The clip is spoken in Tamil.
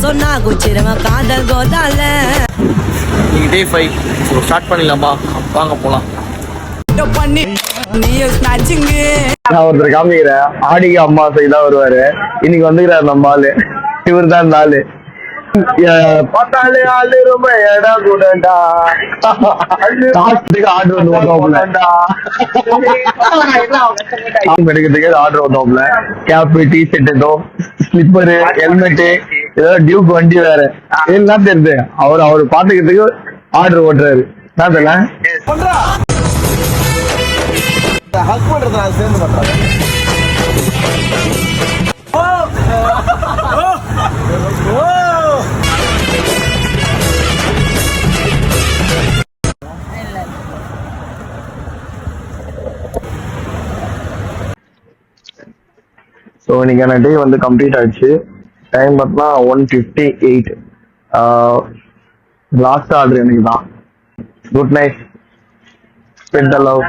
சொன்னா குச்சிரவ காதல் கோதால இன்னைக்கு டே 5 ஸோ ஸ்டார்ட் பண்ணிடலாமா வாங்க போகலாம். பண்ணி நீயோ ஸ்நாச்சிங் நான் ஒருத்தர் காமிக்கிறேன். ஆடிக்கு அம்மாசை தான் வருவாரு. இன்னைக்கு வந்துக்கிறாரு நம்ம ஆளு. இவர் தான் இந்த ஆளு. பார்த்தாலே ஆளு ரொம்ப எடா கூடண்டா. ஆர்டர் வந்து எடுக்கிறதுக்கு ஆர்டர் வந்தோம்ல. கேப், டி ஷர்ட், ஏதோ ஸ்லிப்பரு, ஹெல்மெட், ஏதோ டியூக் வண்டி வேற எல்லாம் தெரியுது. அவர் பாத்துக்கிறதுக்கு ஆர்டர் ஓட்டுறாரு. என்ன தெரியல ஹக் பண்றது நான் சேர்ந்து பண்றேன். ஸோ இன்னைக்கான டே வந்து கம்ப்ளீட் ஆயிடுச்சு. டைம் பார்த்தா 1:58. லாஸ்ட் ஆர்டர் எனக்கு தான். Good night. Spend the love.